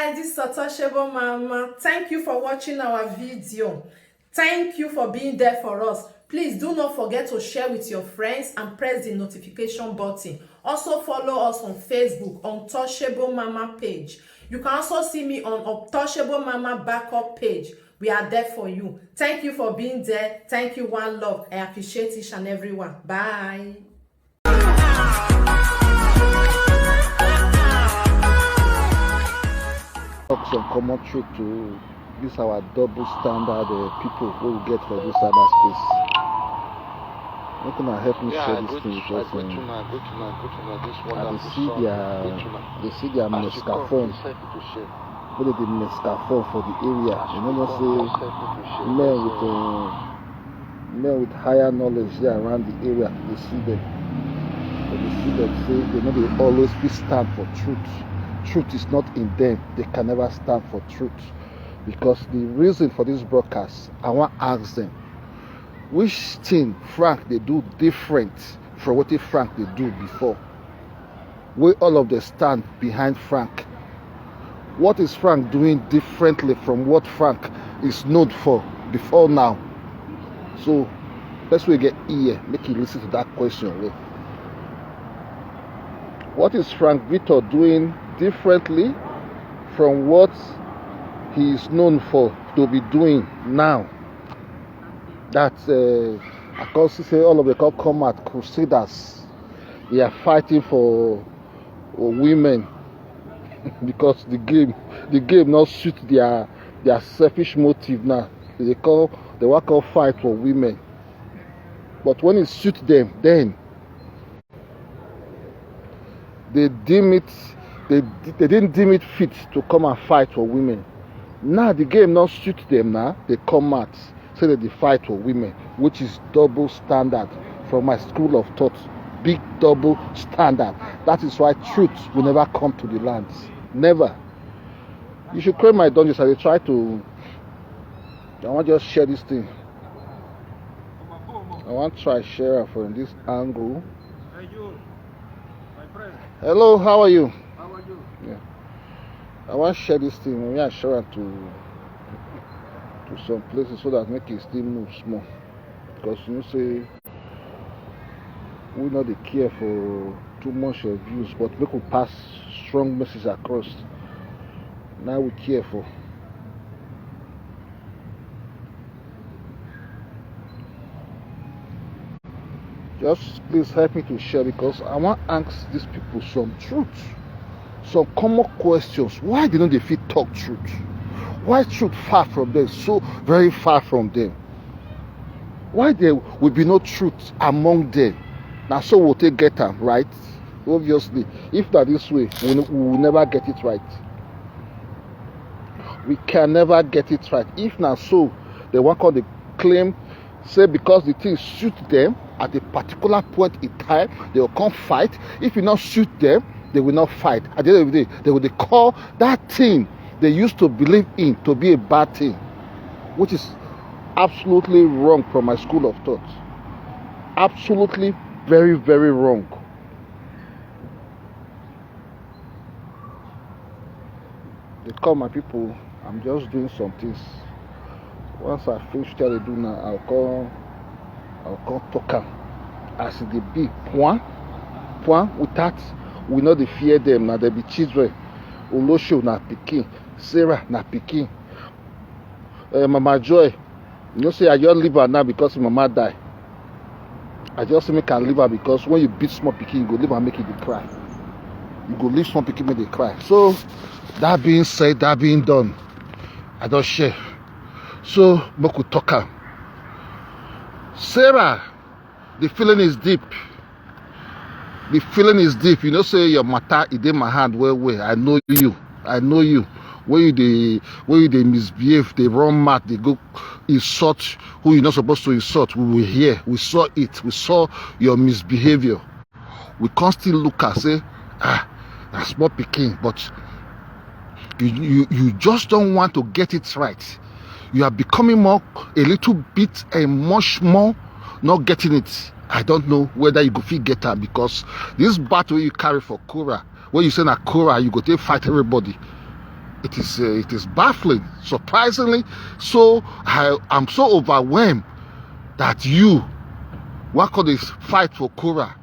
guys, this is Untouchable Mama. Thank you for watching our video. Thank you for being there for us. Please do not forget to share with your friends and press the notification button. Also follow us on Facebook, Untouchable Mama page. You can also see me on Untouchable Mama backup page. We are there for you. Thank you for being there. Thank you, one love. I appreciate each and everyone. Bye. Some commentary to this our double standard people who we get for this cyberspace. How can I help me share this thing because they see their mescaphone. But they mescaphone for the area. You know, say men with higher knowledge there around the area. They see them. But they see them say they know they always be stand for truth. Truth is not in them. They can never stand for truth. Because the reason for this broadcast, I want to ask them, which thing Frank they do different from what Frank they do before? Where all of them stand behind Frank. What is Frank doing differently from what Frank is known for before now? So let's we get here, make you listen to that question. What is Frank Victor doing differently from what he is known for to be doing now? That I can say all of them come at crusaders. They are fighting for women because the game not suit their selfish motive now. They want to fight for women, but when it suits them, then they deem it. They didn't deem it fit to come and fight for women. Now the game not suit them now. They come out, say that they fight for women, which is double standard from my school of thought. Big double standard. That is why truth will never come to the land. Never. You should create my dungeons. I try to. I want to just share this thing. I want to try share from this angle. Hey you, my friend. Hello, how are you? How are you? Yeah. I want to share this thing. Maybe I share it to some places so that make it still move small. Because you know say we not care for too much views, but we could pass strong message across. Now we care for. Just please help me to share because I want to ask these people some truth. Some common questions. Why didn't they fit talk truth? Why truth far from them? So very far from them. Why there will be no truth among them? Now so we'll take get them, right? Obviously. If that this way, we will never get it right. We can never get it right. If not so, they want to claim, say because the thing suits them at a particular point in time, they will come fight. If it not suit them, they will not fight. At the end of the day, they will call that thing they used to believe in to be a bad thing, which is absolutely wrong from my school of thought. Absolutely very, very wrong. They call my people, I'm just doing some things. Once I finish what I do now, I'll call talk am. As they be point without we know they fear them. Now they be children. Olosho na pikin, Sarah na pikin. Mama Joy, you know say I just leave her now because mama die. I just make her leave her because when you beat small pikin, you go leave her make it cry. You go leave small pikin make they cry. So that being said, that being done, I don't share. So Moku talk. Sarah, the feeling is deep. The feeling is deep. You know, say your matter is in my hand. Well. I know you. When you they misbehave, they run mad, they go insult who you're not supposed to insult. We were here. We saw it. We saw your misbehavior. We constantly look and say, that's small picking, but you just don't want to get it right. You are becoming a little bit and much more not getting it. I don't know whether you go fit get her because this battle you carry for Kura, when you say na Kura, you go to fight everybody. It is baffling, surprisingly. So I'm so overwhelmed that you work on this fight for Korah.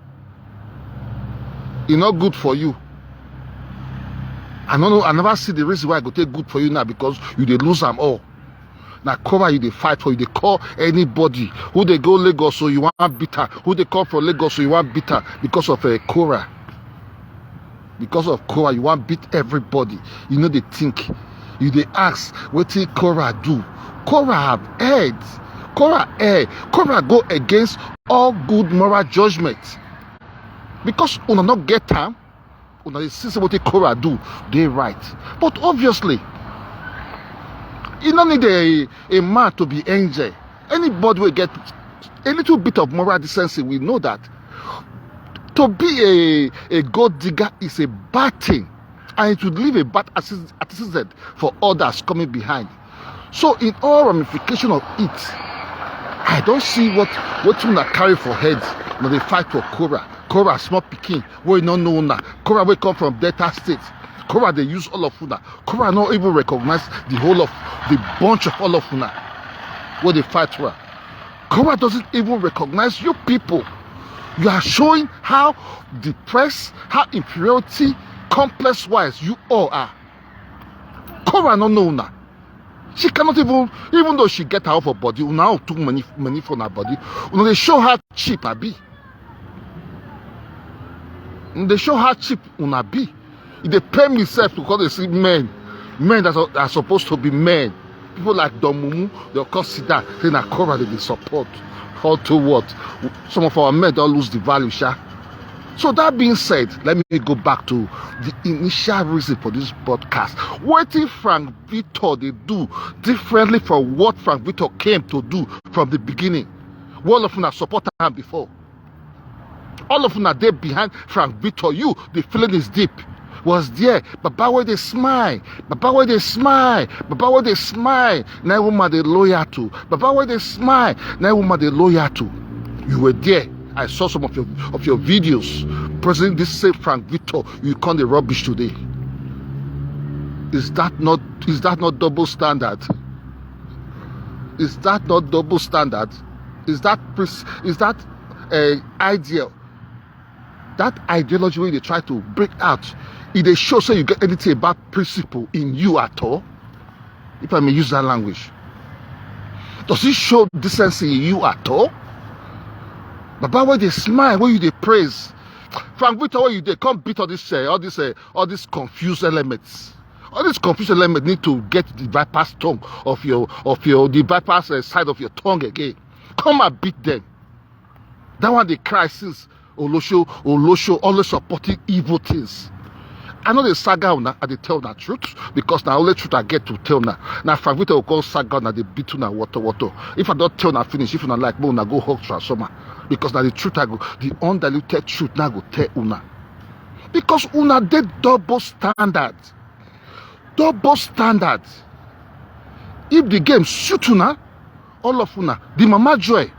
It's not good for you. I don't know. I never see the reason why I go take good for you now, because you dey lose them all. Now Korah you dey fight for, you dey call anybody who they go Lagos so you want bitter, who they come from Lagos so you want bitter because of Korah. Because of Korah you want beat everybody. You know they think, you they ask wetin Korah do. Korah have heard. Korah go against all good moral judgment. Because una not get time, una dey see what Korah do, they right. But obviously, you don't need a man to be angel. Anybody will get a little bit of moral decency. We know that. To be a gold digger is a bad thing. And it would leave a bad antecedent for others coming behind. So in all ramification of it, I don't see what you carry for head when they fight for Korah. Korah small pikin, we don't know now. Korah will come from Delta State. Korah they use all of una. Korah not even recognize the whole of the bunch of all of una where they fight for. Korah doesn't even recognize you people. You are showing how depressed, how inferiority complex wise you all are. Korah no know una. She cannot even though she get her off her body, now took money from her body. They show how cheap I be. They show how cheap una be. They pay me self because they see men that are supposed to be men. People like Don Mumu, they'll consider saying that Korah they support. How to what? Some of our men don't lose the value, sha. So that being said, let me go back to the initial reason for this podcast. What did Frank Victor they do differently from what Frank Victor came to do from the beginning? All of them have supported him before. All of them are there behind Frank Victor. You, the feeling is deep. Was there. Baba where they smile. Baba where they smile. Baba where they smile. Now woman they loyal to. Baba where they smile. Now woman they loyal to. You were there. I saw some of your videos. President this same Frank Victor, you call the rubbish today. Is that not double standard? Is that not double standard? Is that ideal? That ideology where they try to break out, if they show say you get anything about principle in you at all, if I may use that language, does it show decency in you at all? Baba where they smile, where you they praise, Frank Victor where you they come beat all these confused elements. All these confused elements need to get the bypass tongue of the bypass side of your tongue again. Come and beat them. That one they cry since Olosho always supporting evil things. I know the saga and they tell the truth because now only truth I get to tell now. Now Frank Victor will call saga and they beat una water. If I don't tell now finish, if una like more una go hug transformer. Because now the truth I go, the undiluted truth now go tell una. Because una did double standard. Double standard. If the game shoot una, all of una, the Mama Joy.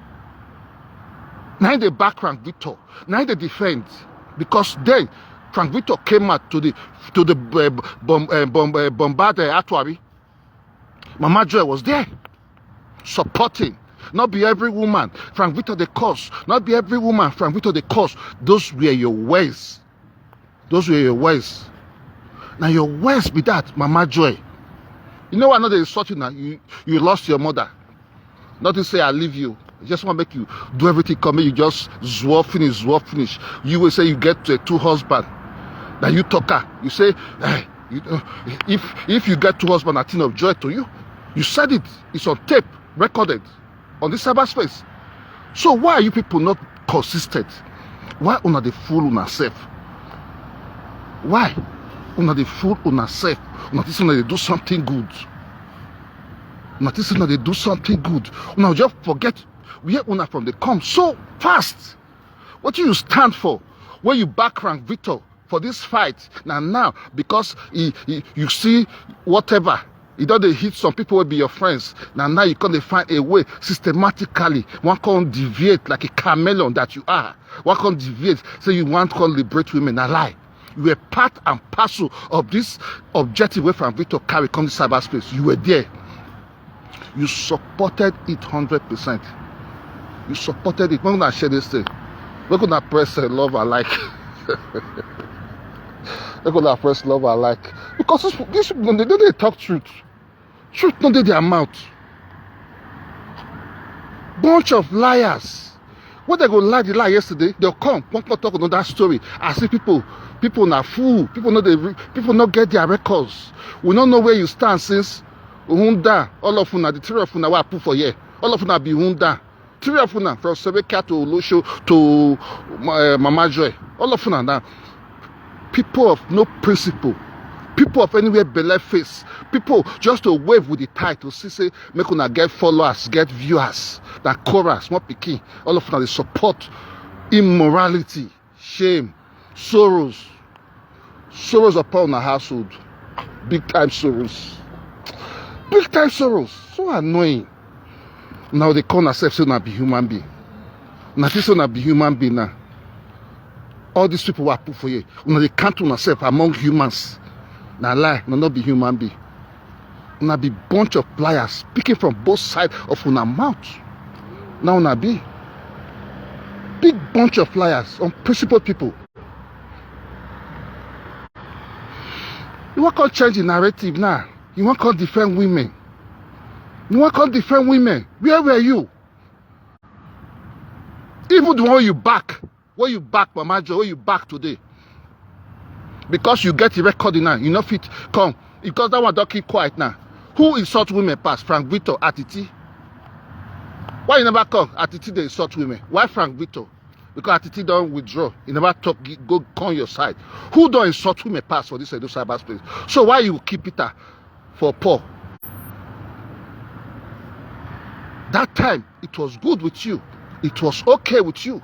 Now they back Frank Victor. Now they defend. Because then Frank Victor came out to the bombard Atwari. Mama Joy was there supporting. Not be every woman Frank Victor the cause. Not be every woman Frank Victor the cause. Those were your ways. Those were your ways. Now your ways be that Mama Joy. You know what? Another insult you now. You lost your mother. Not to say I leave you. I just want to make you do everything coming. You just zwar finish. You will say you get two husbands. Now you talk her. You say, hey, if you get two husbands, a thing of joy to you. You said it. It's on tape, recorded on this cyberspace. So why are you people not consistent? Why una the fool una self? Why una the fool una self? Una this una they do something good. Una this una they do something good. Una just forget where una from they come so fast. What do you stand for? Where you back Frank Victor for this fight now because you see whatever. You don't hit some people will be your friends. Now you can't find a way systematically. One can't deviate like a chameleon that you are. One can't deviate. Say you want to liberate women. A lie. You were part and parcel of this objective wey Frank Victor carry come to cyberspace. You were there. You supported it 100%. You supported it. When I share this thing, we're gonna press love and like. We're gonna press love and like. Because these people, they talk truth. Truth not in their mouth. Bunch of liars. When they go lie the lie yesterday, they'll come talk another story. I see people not fool. People not get their records. We don't know where you stand since Hunda. All of una, the three of una, what I put for here. All of una be Hunda. Three of una from Sebeka to Losho to Mama Joy. All of una now. People of no principle. People of anywhere below face. People just to wave with the title. Say, make una get followers, get viewers. That chorus, more picky. All of them, they support immorality, shame, sorrows. Sorrows upon our household. Big time sorrows. Big time sorrows. So annoying. Now they call themselves saying be human being. Now this one be human being now. All these people were put for you. Now they count on themselves among humans. Now lie, not be human being. Now be bunch of liars speaking from both sides of una mouth. Now una be big bunch of liars, unprincipled people. You want to change the narrative now. You want to defend women. You want to defend women. Where were you? Even the one you back, Mama Joe, where you back today. Because you get the record now, you know fit come. Because that one don't keep quiet now. Who insult women past? Frank Victor, Atiti. Why you never come? Atiti they insult women. Why Frank Victor? Because Atiti don't withdraw. You never talk, go on your side. Who don't insult women past for this cyberspace? So why you keep it for Paul? That time it was good with you. It was okay with you.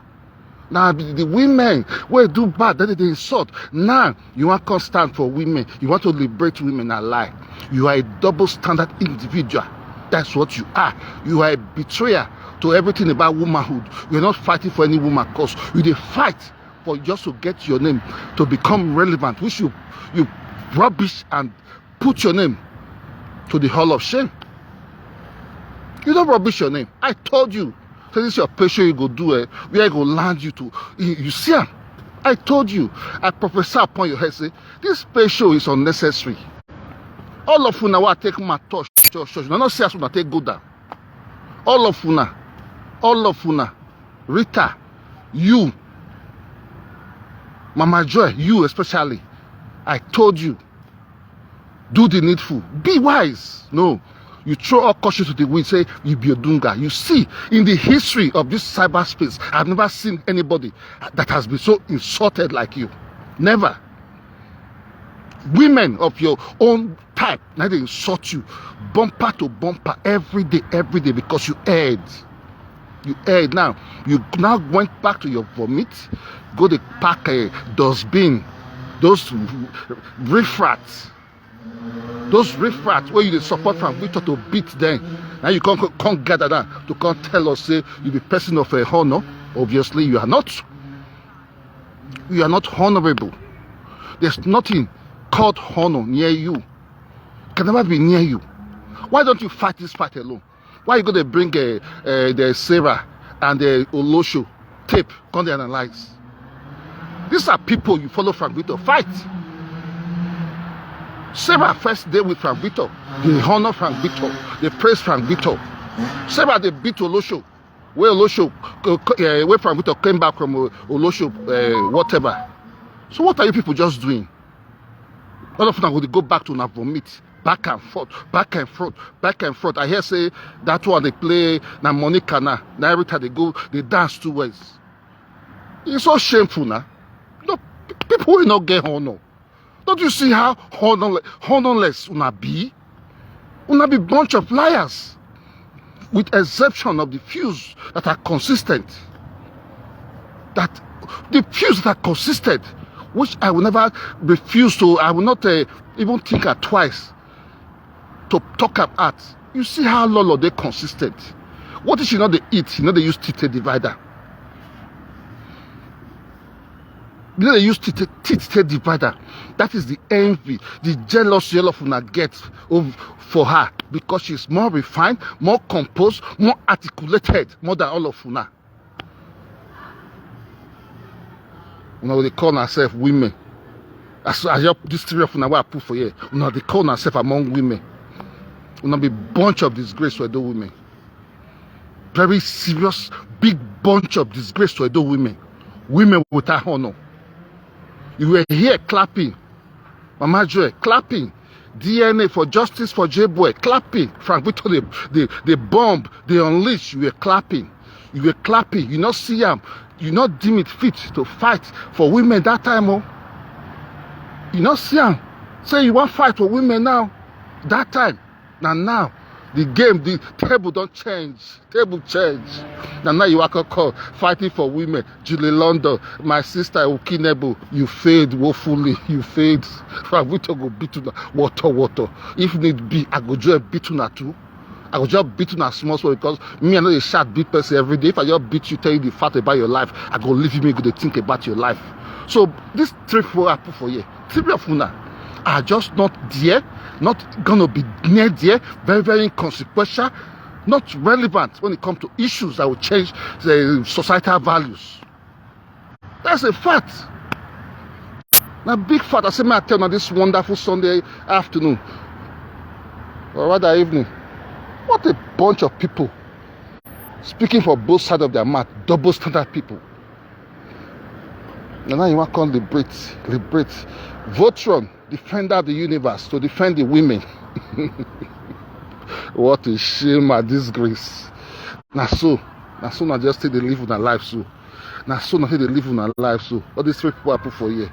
Now the women will do bad, then they insult. Now you want to stand for women. You want to liberate women and lie. You are a double standard individual. That's what you are. You are a betrayer to everything about womanhood. You're not fighting for any woman cause. You fight for just to get your name to become relevant, which you rubbish and put your name to the hall of shame. You don't rubbish your name. I told you. So this is your pressure you go do it. Where I go land you to. You see him. I told you. I prophesy upon your head. Say this pressure is unnecessary. All of you now I take my touch. Now not say as I take go down. All of you now. Rita, you, Mama Joy, you especially. I told you. Do the needful. Be wise. No. You throw all caution to the wind, say, you be a dunga. You see, in the history of this cyberspace, I've never seen anybody that has been so insulted like you. Never. Women of your own type, now they insult you, bumper to bumper, every day, because you erred. You erred. Now, you now went back to your vomit, go to pack a dustbin, those riffrats. Those riffrats where you support from Victor to beat them. Now you can't gather that to come tell us, say, you be person of a honor. Obviously, you are not. You are not honorable. There's nothing called honor near you. Can never be near you. Why don't you fight this fight alone? Why are you going to bring the Sarah and the Olosho tape, come to analyze? These are people you follow Frank Victor. Fight. Sarah first day with Frank Victor. They honor Frank Victor. They praise Frank Victor. Sarah they beat Olosho. Where Olosho, where Frank Victor came back from Olosho, whatever. So what are you people just doing? All of them will go back to vomit. Back and forth. I hear say that one they play na Monica now. Now every time they go, they dance two ways. It's so shameful now. No, people will not get honor. Don't you see how honorless una be? Una be bunch of liars. With exception of the few that are consistent. That the few that are consistent, which I will never refuse to, I will not even think twice to talk about. You see how Lolo they consistent. What is they eat? They use teeth divider. they use teeth divider. That is the envy, the jealousy all of una get for her, because she's more refined, more composed, more articulated, more than all of una. They call themselves women. As this three of una I put for here, they call themselves among women. Be bunch of disgrace to Edo women. Very serious, big bunch of disgrace to Edo women. Women without honor. You were here clapping. Mama Joy, clapping. DNA for justice for J-Boy, clapping. Frank Victor, the bomb, they unleashed. You were clapping. You were clapping. You not see them. You not deem it fit to fight for women that time. Oh. You not see them. Say you want fight for women now. That time. Now, the game, the table don't change. Table change. Now you are called fighting for women. Julie London, my sister Ukinebu, you failed woefully. You failed. We to go beat you water. If need be, I go just beat you too. I go just beat you small because me I know a sharp beat person every day. If I just beat you, tell you the fact about your life, I go leave you, go to think about your life. So this 3-4 I put for you. 3 of una are just not there, not gonna be near there, very, very inconsequential, not relevant when it comes to issues that will change the societal values. That's a fact. Now, big fact. I say, may I tell you this wonderful Sunday afternoon, or rather evening, what a bunch of people speaking for both sides of their mouth, double standard people. And now you want to liberate. Votron, defender of the universe, to defend the women. What a shame and disgrace. Now not just say they live in their life so. Not say they live in their life so. All these 3 people I put for you.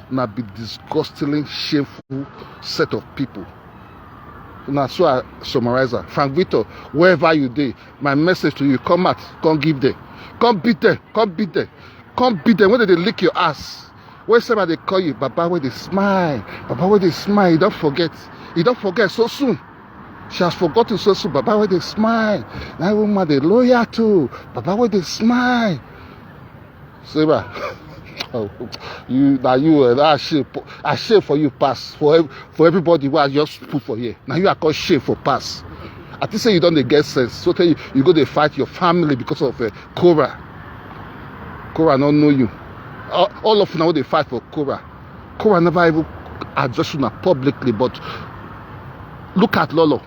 Now be disgustingly shameful set of people. Now so I summarize that. Frank Victor, wherever you dey, my message to you, come out, come give them. Come beat them. Come beat them when they lick your ass. When somebody they call you, Baba, when they smile. Baba, when they smile, you don't forget. You don't forget so soon. She has forgotten so soon. Baba, when they smile. That woman, they loyal too. Baba, when they smile. Seba, I shame for you pass. For everybody who I just put for here. Now you are called shame for pass. I think say you don't get sense. So tell you go to fight your family because of Cora. Cora don't know you. All of now they fight for Cora. Cora never even addressed her publicly, but look at Lolo.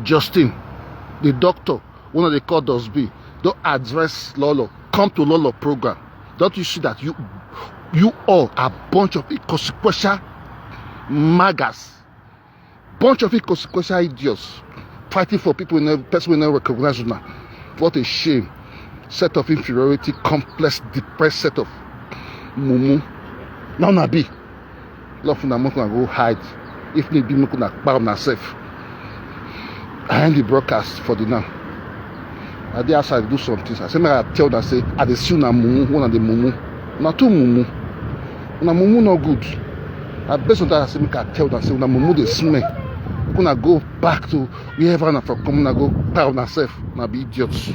Justin, the doctor, one of the call does be. Don't address Lolo. Come to Lolo program. Don't you see that you all are a bunch of inconsequential magas, bunch of inconsequential idiots fighting for people in a person will never recognize you. What a shame. Set of inferiority, complex, depressed set of mumu. Now Nabi. Love na go hide. If need be, make una kpa myself. I end the broadcast for the now. I did outside do some things. I say, I tell that say, I see una mumu, one of the mumu. Not two mumu. Una mumu no good. I based on that I say, I tell that say, una mumu they smell. Gonna go back to wherever I'm from. Come, gonna go pound myself. Now be idiots.